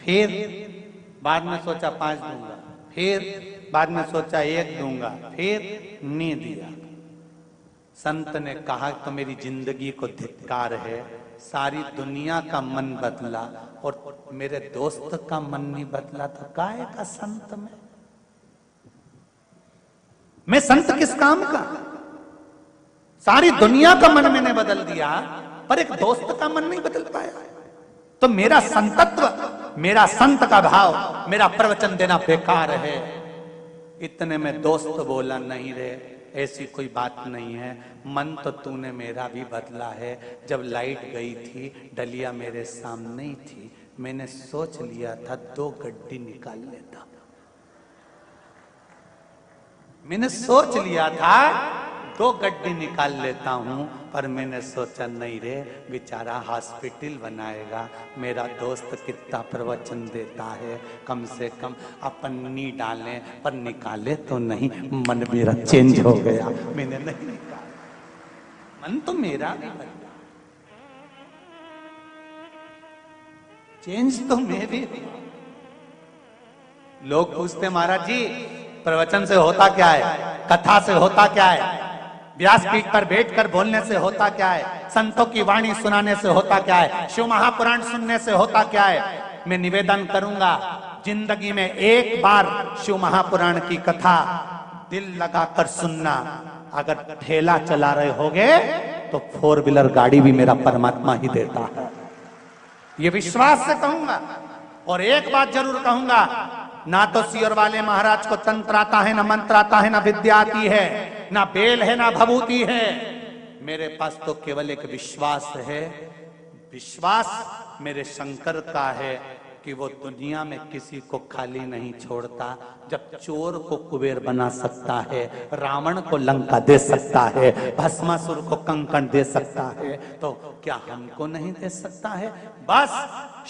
फिर बाद में सोचा 5 दूंगा, फिर बाद में सोचा 1 दूंगा, फिर नहीं दिया। संत ने कहा तो मेरी जिंदगी को धिक्कार है, सारी दुनिया का मन बदला और मेरे दोस्त का मन नहीं बदला, तो काहे का संत मैं संत किस काम का? सारी दुनिया का मन मैंने बदल दिया पर एक दोस्त का मन नहीं बदल पाया। तो मेरा संतत्व, मेरा संत का भाव, मेरा प्रवचन देना बेकार है। इतने में दोस्त बोला, नहीं रे ऐसी कोई बात नहीं है, मन तो तूने मेरा भी बदला है। जब लाइट गई थी डलिया मेरे सामने ही थी, मैंने सोच लिया था 2 गड्डी निकाल लेता। मैंने सोच लिया था 2 गड्डी निकाल लेता हूं, पर मैंने सोचा नहीं रे बेचारा हॉस्पिटल बनाएगा, मेरा दोस्त कितना प्रवचन देता है, कम से कम अपन नहीं डालें, पर निकाले तो नहीं। मन मेरा चेंज हो गया, मैंने नहीं निकाला। मन तो मेरा भी बदला, चेंज तो मैं भी। लोग पूछते महाराज जी प्रवचन से होता क्या है, कथा से होता क्या है, व्यासपीठ पर बैठकर बोलने से होता क्या है, संतों की वाणी सुनाने से होता क्या है, शिव महापुराण सुनने से होता क्या है? मैं निवेदन करूंगा जिंदगी में एक बार शिव महापुराण की कथा दिल लगाकर सुनना। अगर ठेला चला रहे होगे तो 4 व्हीलर गाड़ी भी मेरा परमात्मा ही देता है, ये विश्वास से कहूंगा। और एक बात जरूर कहूंगा, ना तो सियोर वाले महाराज को तंत्र आता है, ना मंत्र आता है, ना विद्या आती है, ना बेल है, ना भभूति है। मेरे पास तो केवल एक विश्वास है। विश्वास मेरे शंकर का है कि वो दुनिया में किसी को खाली नहीं छोड़ता। जब चोर को कुबेर बना सकता है, रावण को लंका दे सकता है, भस्मासुर को कंकण दे सकता है, तो क्या हमको नहीं दे सकता है? बस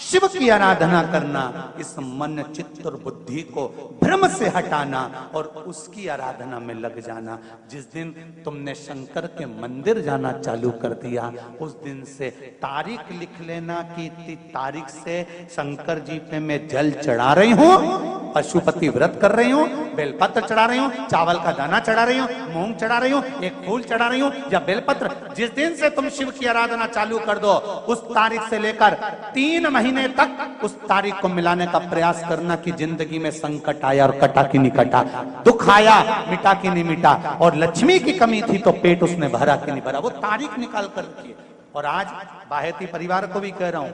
शिव की आराधना करना, इस मन चित्त और बुद्धि को भ्रम से हटाना और उसकी आराधना में लग जाना। जिस दिन तुमने शंकर के मंदिर जाना चालू कर दिया, उस दिन से तारीख लिख लेना कि इतनी तारीख से शंकर जी पे मैं जल चढ़ा रही हूँ, पशुपति व्रत कर रही हूँ, बेलपत्र चढ़ा रही हूँ, चावल का दाना चढ़ा रही हूँ, मूंग चढ़ा रही हूँ, एक फूल चढ़ा रही हूँ या बेलपत्र। जिस दिन से तुम शिव की आराधना चालू कर दो, उस तारीख से लेकर 3 महीने तक उस तारीख को मिलाने का प्रयास करना कि जिंदगी में संकट आया और कटा कि नहीं कटा, दुख आया मिटा कि नहीं मिटा, और लक्ष्मी की कमी थी तो पेट उसने भरा कि नहीं भरा, वो तारीख निकाल कर रखिए। और आज बाहेती परिवार को भी कह रहा हूं,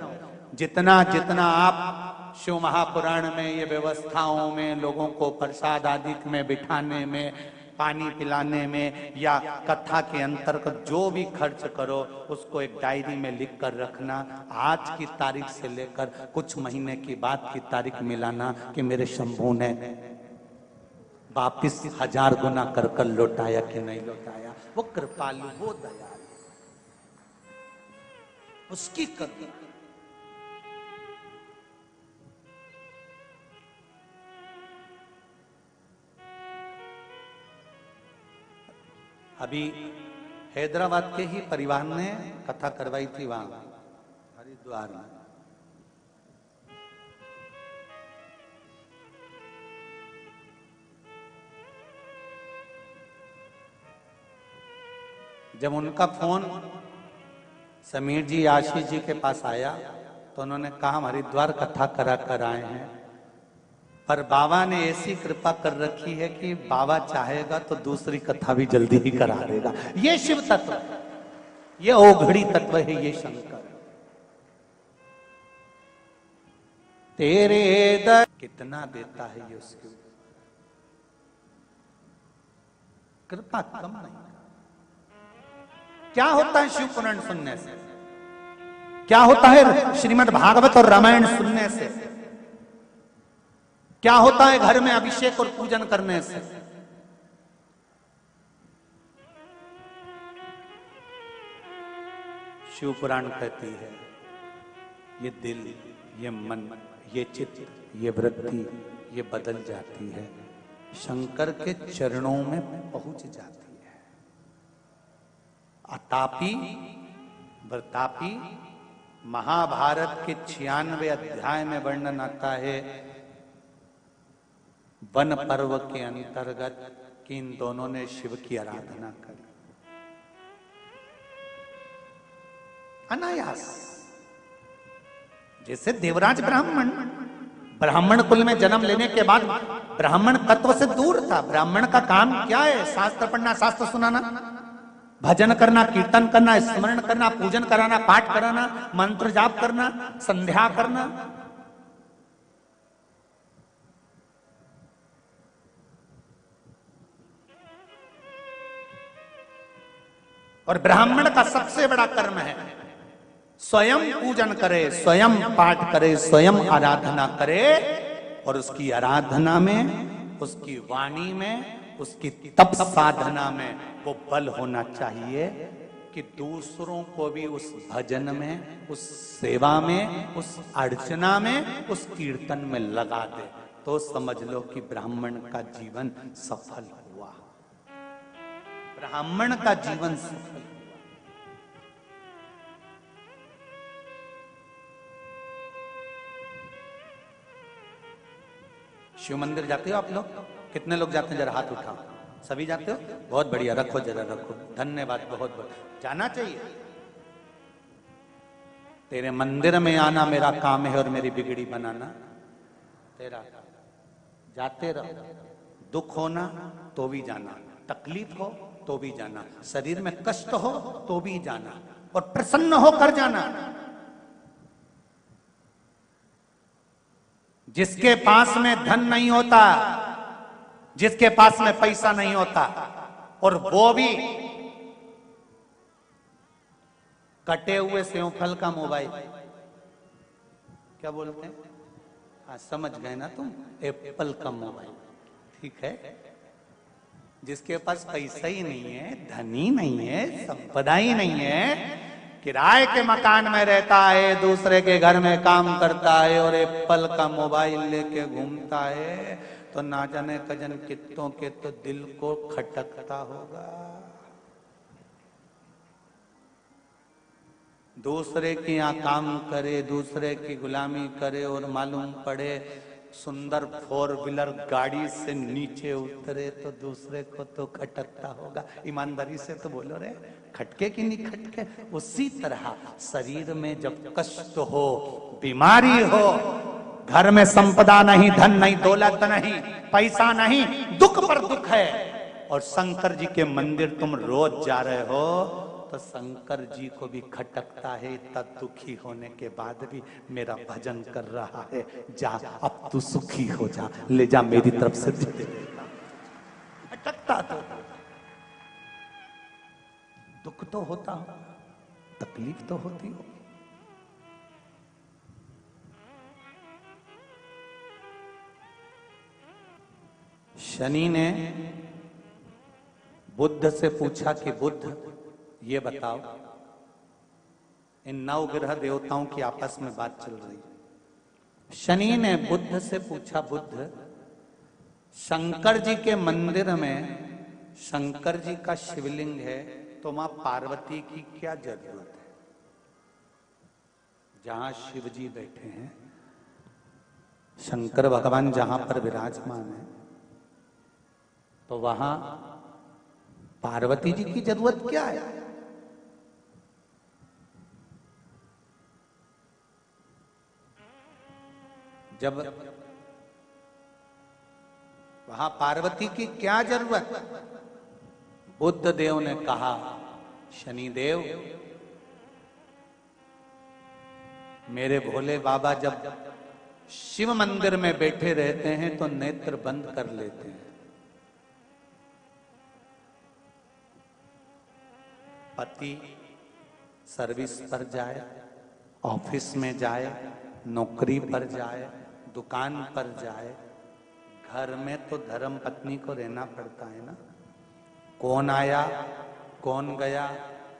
जितना जितना आप शिव महापुराण में ये व्यवस्थाओं में, लोगों को प्रसाद आदि में बिठाने में, पानी पिलाने में या कथा के अंतर्गत जो भी खर्च करो, उसको एक डायरी में लिख कर रखना। आज की तारीख से लेकर कुछ महीने की बाद की तारीख मिलाना कि मेरे शंभू ने वापिस 1000 गुना कर कर लौटाया कि नहीं लौटाया। वो कृपालु, वो दयालु, उसकी करुणा। अभी हैदराबाद के ही परिवार ने कथा करवाई थी वहां हरिद्वार में। जब उनका फोन समीर जी, आशीष जी के पास आया तो उन्होंने कहा हम हरिद्वार कथा करा कर आए हैं, पर बाबा ने ऐसी कृपा कर रखी है कि बाबा चाहेगा तो दूसरी कथा भी जल्दी ही करा देगा। ये शिव तत्व, ये ओघड़ी तत्व है, ये शंकर। तेरे दर कितना देता है ये, उसकी कृपा कम नहीं। क्या होता है शिव पुराण सुनने से, क्या होता है श्रीमद् भागवत और रामायण सुनने से, क्या होता है घर में अभिषेक और पूजन करने से? शिव पुराण कहती है ये दिल, ये मन, ये चित्त, ये वृत्ति, ये बदल जाती है, शंकर के चरणों में पहुंच जाती है। अतापी, व्रतापी, महाभारत के 96 अध्याय में वर्णन आता है वन पर्व के अंतर्गत कि इन दोनों ने शिव की आराधना करी अनायास। जैसे देवराज ब्राह्मण कुल में जन्म लेने के बाद ब्राह्मण तत्व से दूर था। ब्राह्मण का काम क्या है? शास्त्र पढ़ना, शास्त्र सुनाना, भजन करना, कीर्तन करना, स्मरण करना, पूजन कराना, पाठ कराना, मंत्र जाप करना, संध्या करना। और ब्राह्मण का सबसे बड़ा कर्म है स्वयं पूजन करे, स्वयं पाठ करे, स्वयं आराधना करे। और उसकी आराधना में, उसकी वाणी में, उसकी तप साधना में वो बल होना चाहिए कि दूसरों को भी उस भजन में, उस सेवा में, उस अर्चना में, उस कीर्तन में लगा दे। तो समझ लो कि ब्राह्मण का जीवन सफल हुआ। ब्राह्मण का जीवन सफल। शिव मंदिर जाते हो आप लोग? कितने लोग जाते हैं? जरा हाथ उठाओ। सभी जाते हो? बहुत बढ़िया, रखो जरा रखो। धन्यवाद, बहुत बहुत। जाना चाहिए। तेरे मंदिर में आना मेरा काम है और मेरी बिगड़ी बनाना तेरा। जाते रहो। दुख होना तो भी जाना, तकलीफ हो तो भी जाना, शरीर में कष्ट हो तो भी जाना, और प्रसन्न होकर जाना। जिसके पास में धन नहीं होता, जिसके पास में पैसा नहीं होता, और वो भी कटे हुए सेवफल का मोबाइल, क्या बोलते हैं? हाँ, समझ गए ना तुम? एप्पल का मोबाइल, ठीक है। जिसके पास पैसा ही नहीं है, धन ही नहीं है, संपदा ही नहीं है, किराए के मकान में रहता है, दूसरे के घर में काम करता है और एप्पल का मोबाइल लेके घूमता है, तो ना जाने कजन कित्तों के तो दिल को खटकता होगा। दूसरे के यहाँ काम करे, दूसरे की गुलामी करे, और मालूम पड़े सुंदर 4 व्हीलर गाड़ी से नीचे उतरे तो दूसरे को तो खटकता होगा। ईमानदारी से तो बोलो रे, खटके कि नहीं खटके? उसी तरह शरीर में जब कष्ट हो, बीमारी हो, घर में संपदा नहीं, धन नहीं, दौलत नहीं, पैसा नहीं, दुख पर दुख है, और शंकर जी के मंदिर तुम रोज जा रहे हो, तो शंकर जी को भी खटकता है, इतना दुखी होने के बाद भी मेरा भजन कर रहा है। जा, अब तू सुखी हो जा, ले जा मेरी तरफ से दे देता। खटकता तो दुख तो होता हो, तकलीफ तो होती हो। शनि ने बुद्ध से पूछा कि बुद्ध ये बताओ, इन 9 ग्रह देवताओं की आपस में बात चल रही है। शनि ने बुद्ध से पूछा, बुद्ध, शंकर जी के मंदिर में शंकर जी का शिवलिंग है, तो मां पार्वती की क्या जरूरत है? जहां शिव जी बैठे हैं, शंकर भगवान जहां पर विराजमान है, तो वहां पार्वती जी की जरूरत क्या है? जब वहां पार्वती की क्या जरूरत? बुद्ध देव ने कहा, शनि देव, मेरे भोले बाबा जब शिव मंदिर में बैठे रहते हैं तो नेत्र बंद कर लेते हैं। पति सर्विस पर जाए, ऑफिस में जाए, नौकरी पर जाए, दुकान पर जाए, घर में तो धर्म पत्नी को रहना पड़ता है ना। कौन आया, कौन गया,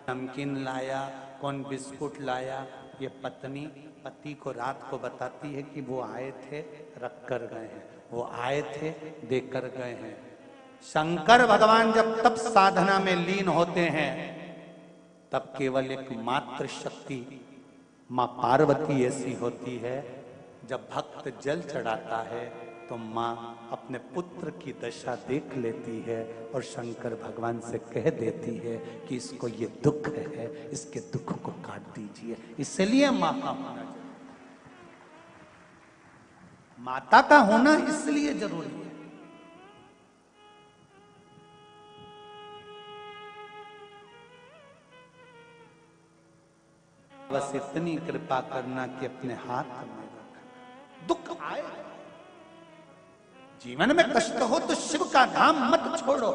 नमकीन लाया, कौन बिस्कुट लाया, ये पत्नी पति को रात को बताती है कि वो आए थे, रख कर गए हैं, वो आए थे, देकर गए हैं। शंकर भगवान जब तप साधना में लीन होते हैं, तब केवल एक मात्र शक्ति मां पार्वती ऐसी होती है, जब भक्त जल चढ़ाता है तो मां अपने पुत्र की दशा देख लेती है और शंकर भगवान से कह देती है कि इसको ये दुख है, इसके दुख को काट दीजिए। इसलिए मां का होना जरूरी, माता का होना इसलिए जरूरी है। बस इतनी कृपा करना कि अपने हाथ में रखना। दुख आए, जीवन में कष्ट हो तो शिव का नाम मत छोड़ो।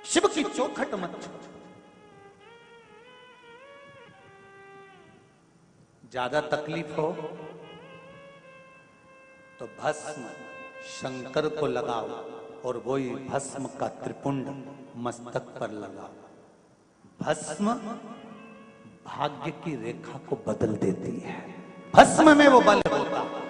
शिव की चौखट मत छोड़ो। ज्यादा तकलीफ हो तो भस्म शंकर को लगाओ और वही भस्म का त्रिपुंड मस्तक पर लगाओ। भस्म भाग्य की रेखा को बदल देती है, भस्म में वो बल होता है।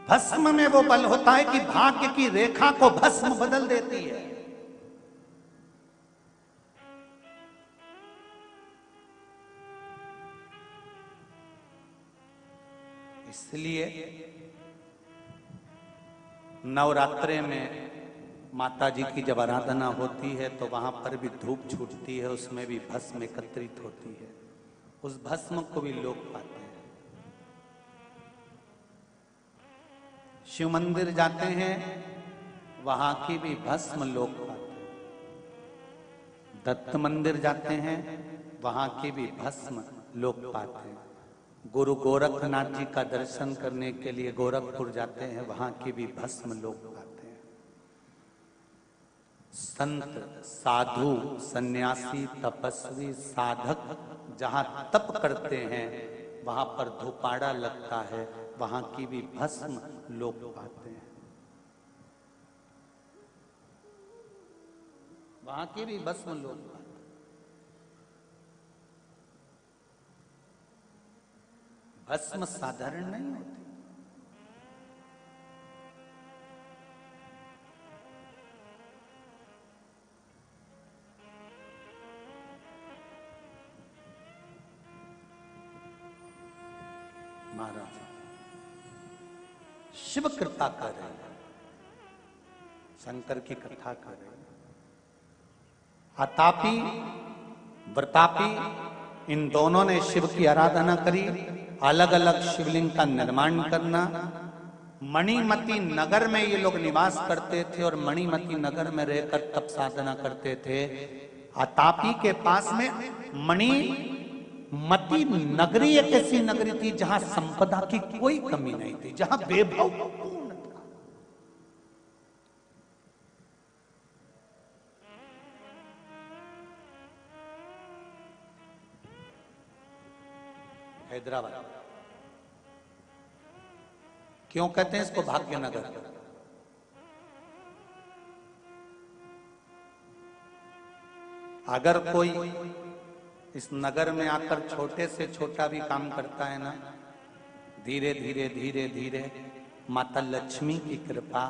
भस्म में वो बल होता है कि भाग्य की रेखा को भस्म बदल देती है। इसलिए नवरात्रे में माता जी की जब आराधना होती है तो वहां पर भी धूप छूटती है, उसमें भी भस्म एकत्रित होती है। उस भस्म को भी लोग पाते हैं। शिव मंदिर जाते हैं, वहां की भी भस्म लोग पाते हैं। दत्त मंदिर जाते हैं, वहां की भी भस्म लोग पाते हैं। गुरु गोरखनाथ जी का दर्शन करने के लिए गोरखपुर जाते हैं, वहां की भी भस्म लोग पाते हैं। संत, साधु, सन्यासी, तपस्वी, साधक जहां तप करते हैं वहां पर धूपाड़ा लगता है, वहां की भी भस्म लोग पाते हैं। वहां की भी भस्म लोग पाते हैं। भस्म साधारण नहीं होती। महाराज शिव कृपा कर रहे हैं, शंकर की कथा कर रहे हैं। अतापी व्रतापी इन दोनों ने शिव की आराधना करी। अलग अलग शिवलिंग का निर्माण करना। मणिमती नगर में ये लोग निवास करते थे और मणिमती नगर में रहकर तप साधना करते थे। अतापी के पास में मणिमती नगरी एक ऐसी नगरी थी जहां संपदा की कोई कमी नहीं थी, जहां वैभव पूर्ण था। हैदराबाद क्यों कहते हैं इसको भाग्यनगर? अगर कोई इस नगर में आकर छोटे से छोटा भी काम करता है ना, धीरे धीरे धीरे धीरे माता लक्ष्मी की कृपा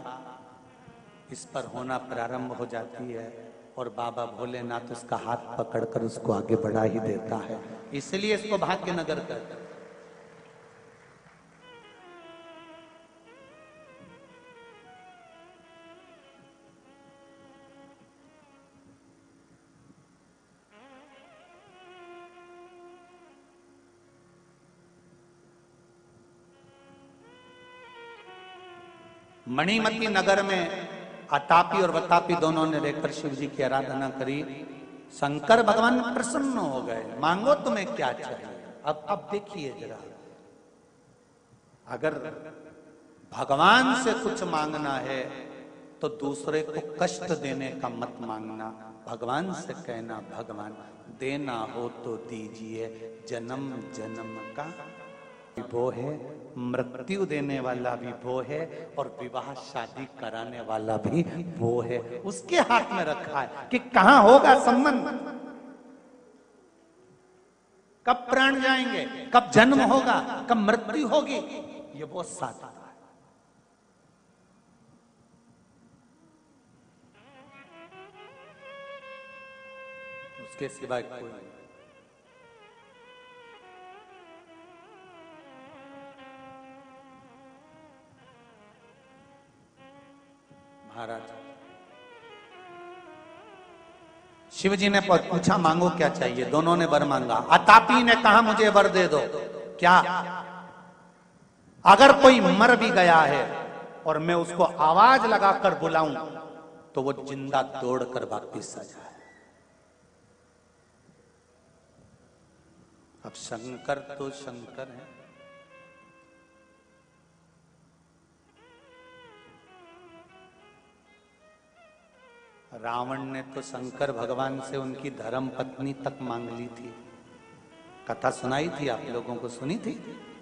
इस पर होना प्रारंभ हो जाती है और बाबा भोलेनाथ उसका हाथ पकड़कर उसको आगे बढ़ा ही देता है। इसलिए इसको भाग्यनगर कहते हैं। मणिमती नगर में अतापी और वतापी दोनों ने रहकर शिव जी की आराधना करी। शंकर भगवान प्रसन्न हो गए, मांगो तुम्हें क्या चाहिए। अब देखिए जरा, अगर भगवान से कुछ मांगना है तो दूसरे को कष्ट देने का मत मांगना। भगवान से कहना, भगवान देना हो तो दीजिए, जन्म जन्म का वो है, मृत्यु देने वाला भी वो है और विवाह शादी कराने वाला भी वो है। उसके हाथ में रखा है कि कहां होगा संबंध। कब प्राण जाएंगे, कब जन्म होगा, कब मृत्यु होगी, ये बहुत सादा है। उसके सिवाय कोई नहीं। महाराज शिव जी ने पूछा मांगो क्या चाहिए, दोनों ने वर मांगा। अतापी ने कहा मुझे वर दे दो। क्या? अगर कोई मर भी गया है और मैं उसको आवाज लगाकर बुलाऊं तो वो जिंदा दौड़कर वापिस आ जाए। अब शंकर तो शंकर है, रावण ने तो शंकर भगवान से उनकी धर्म पत्नी तक मांग ली थी। कथा सुनाई थी, आप लोगों को सुनी थी,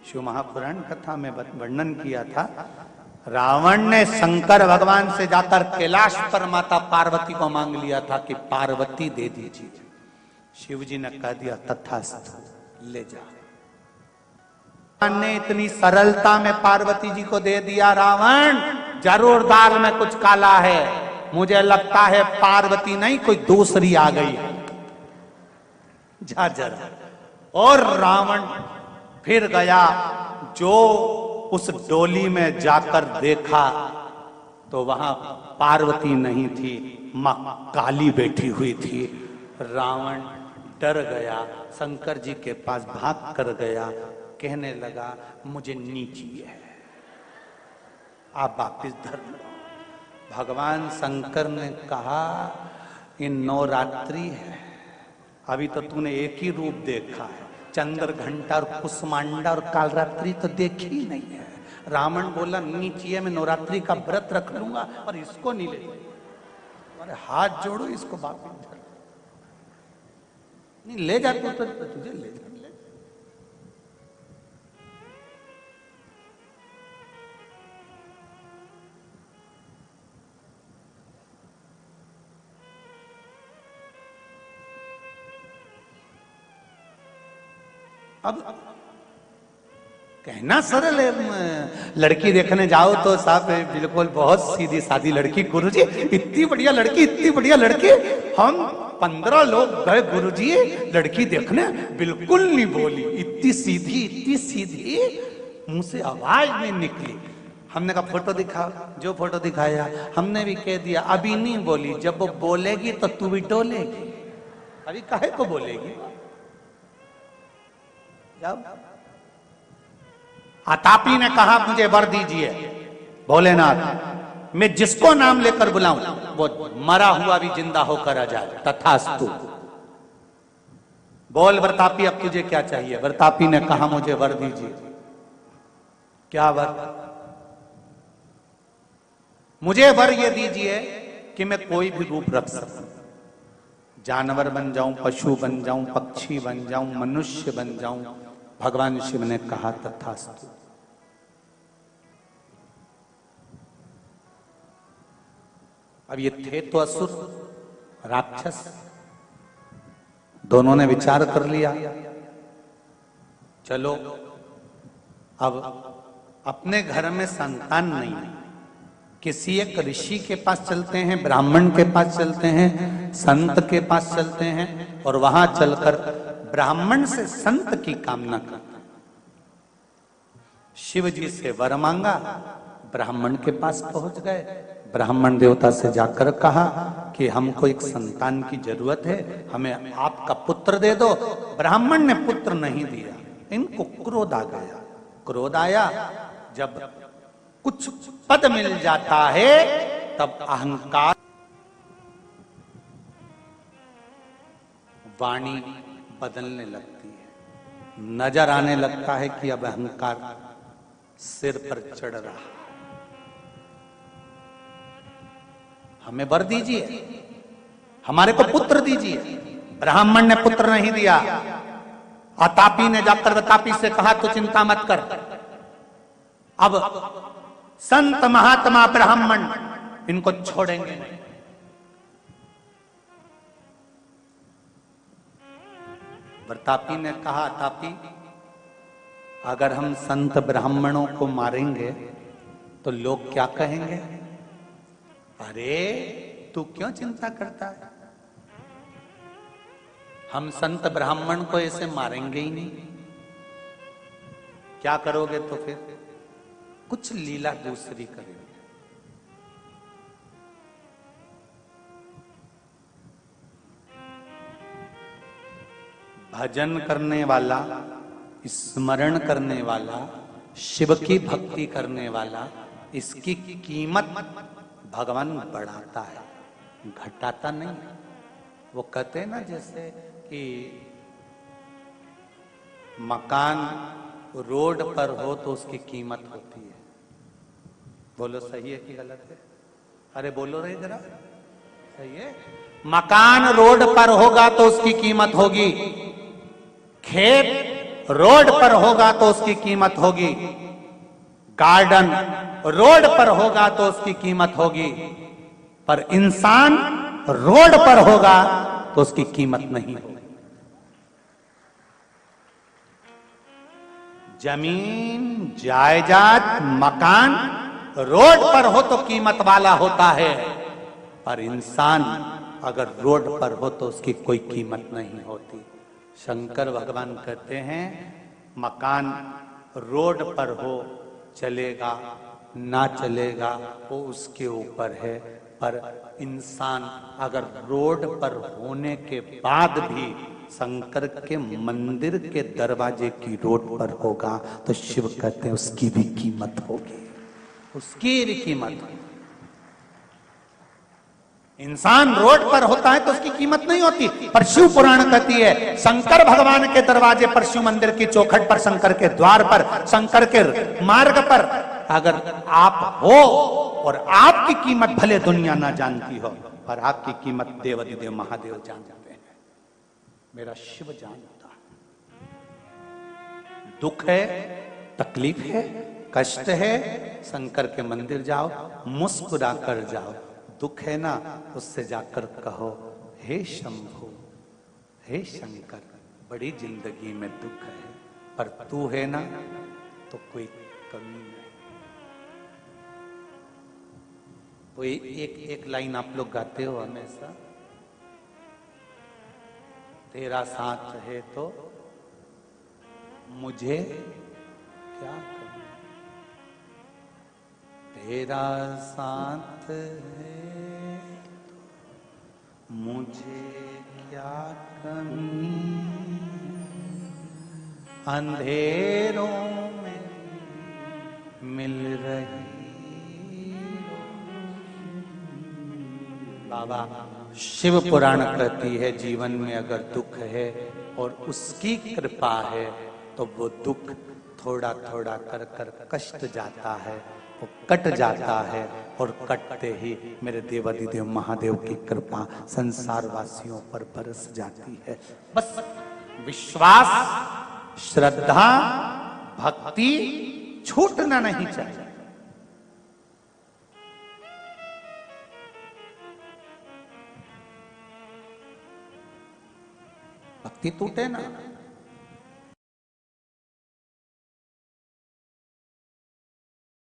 शिव महापुराण कथा में वर्णन किया था। रावण ने शंकर भगवान से जाकर कैलाश पर माता पार्वती को मांग लिया था कि पार्वती दे दीजिए। शिव जी ने कह दिया तथास्तु, ले जा। ने इतनी सरलता में पार्वती जी को दे दिया। रावण जरूर दाल में कुछ काला है, मुझे लगता है पार्वती नहीं कोई दूसरी आ गई है, जा जरा। और रावण फिर गया, जो उस डोली में जाकर देखा तो वहां पार्वती नहीं थी, मां काली बैठी हुई थी। रावण डर गया, शंकर जी के पास भाग कर गया, कहने लगा मुझे नीची है, आप वापिस धर्म। भगवान शंकर ने कहा ये नवरात्रि है, अभी तो तूने एक ही रूप देखा है, चंद्र घंटा और कुसमांडा और कालरात्रि तो देखी ही नहीं है। रावण बोला नीची है, मैं नवरात्रि का व्रत रख लूंगा और इसको नहीं ले। अरे हाथ जोड़ो, इसको वापिस धर। नहीं ले जा तो तुझे ले जा। अब कहना सरल है, लड़की देखने जाओ तो साहब बिल्कुल बहुत सीधी सादी लड़की। गुरुजी इतनी बढ़िया लड़की, इतनी बढ़िया लड़की। हम 15 लोग गए गुरुजी लड़की देखने, बिल्कुल नहीं बोली, इतनी सीधी, मुंह से आवाज नहीं निकली। हमने कहा फोटो दिखाओ, जो फोटो दिखाया हमने भी कह दिया अभी नहीं बोली, जब वो बोलेगी तो तू भी डोलेगी, अभी काहे को बोलेगी। जब अतापी ने कहा मुझे वर दीजिए भोलेनाथ, मैं जिसको नाम लेकर बुलाऊं वो मरा हुआ भी जिंदा होकर आ जाए, तथास्तु। बोल वरतापी अब तुझे क्या चाहिए? वरतापी ने कहा मुझे वर दीजिए। क्या वर? मुझे वर ये दीजिए कि मैं कोई भी रूप रख सकूं, जानवर बन जाऊं, पशु बन जाऊं, पक्षी बन जाऊं, मनुष्य बन जाऊं। भगवान शिव ने कहा तथास्तु। अब ये थे तो असुर, राक्षस, दोनों ने विचार कर लिया, चलो अब अपने घर में संतान नहीं, किसी एक ऋषि के पास चलते हैं, ब्राह्मण के पास चलते हैं, संत के पास चलते हैं और वहां चलकर ब्राह्मण से संत की कामना करते। शिव जी से वर मांगा, ब्राह्मण के पास पहुंच गए, ब्राह्मण देवता से जाकर कहा कि हमको एक संतान की जरूरत है, हमें आपका पुत्र दे दो। ब्राह्मण ने पुत्र नहीं दिया, इनको क्रोध आ गया। क्रोध आया, जब कुछ पद मिल जाता है तब अहंकार, वाणी बदलने लगती है, नजर आने लगता है कि अब अहंकार सिर पर चढ़ रहा। हमें वर दीजिए, हमारे को पुत्र दीजिए। ब्राह्मण ने पुत्र नहीं दिया। अतापी ने जाकर वतापी से कहा तो चिंता मत कर, अब संत महात्मा ब्राह्मण इनको छोड़ेंगे नहीं। प्रतापी ने कहा, तापी अगर हम संत ब्राह्मणों को मारेंगे तो लोग क्या कहेंगे? अरे तू क्यों चिंता करता है, हम संत ब्राह्मण को ऐसे मारेंगे ही नहीं। क्या करोगे तो फिर? कुछ लीला दूसरी करेंगे। भजन करने वाला, स्मरण करने वाला, शिव की भक्ति करने वाला, इसकी कीमत भगवान बढ़ाता है, घटाता नहीं। वो कहते हैं ना, जैसे कि मकान रोड पर हो तो उसकी कीमत होती है। बोलो सही है कि गलत है? अरे बोलो रे जरा, सही है। मकान रोड पर होगा तो उसकी कीमत होगी, खेत रोड पर होगा तो उसकी कीमत होगी, गार्डन रोड पर होगा तो उसकी कीमत होगी, पर इंसान रोड पर होगा तो उसकी कीमत नहीं होगी। जमीन, जायदाद, मकान रोड पर हो तो कीमत वाला होता है, पर इंसान अगर रोड पर हो तो उसकी कोई कीमत नहीं होती। शंकर भगवान कहते हैं, मकान रोड पर हो चलेगा, ना चलेगा वो उसके ऊपर है, पर इंसान अगर रोड पर होने के बाद भी शंकर के मंदिर के दरवाजे की रोड पर होगा तो शिव कहते हैं उसकी भी कीमत होगी, उसकी भी कीमत। इंसान रोड पर होता है तो उसकी कीमत नहीं होती, पर शिव पुराण कहती है शंकर भगवान के दरवाजे पर, शिव मंदिर की चौखट पर, शंकर के द्वार पर, शंकर के मार्ग पर अगर आप हो और आपकी कीमत भले दुनिया ना जानती हो, पर आपकी कीमत देवाधिदेव महादेव जानते हैं। मेरा शिव जानता है। दुख है, तकलीफ है, कष्ट है, शंकर के मंदिर जाओ, मुस्कुरा कर जाओ। दुख है ना, उससे जाकर कहो, हे शंभु, हे शंकर, बड़ी जिंदगी में दुख है, पर तू है ना तो कोई कमी नहीं। वो एक लाइन आप लोग गाते हो हमेशा, तेरा साथ है तो मुझे क्या करना, तेरा साथ है तो मुझे क्या कमी, अंधेरों में मिल रही। बाबा शिव पुराण कहती है, जीवन में अगर दुख है और उसकी कृपा है तो वो दुख थोड़ा थोड़ा कर कर कष्ट जाता है, वो कट जाता है, और कटते ही मेरे देवाधिदेव महादेव की कृपा संसार वासियों पर बरस जाती है। बस विश्वास, श्रद्धा, भक्ति छूटना नहीं चाहिए। भक्ति टूटे ना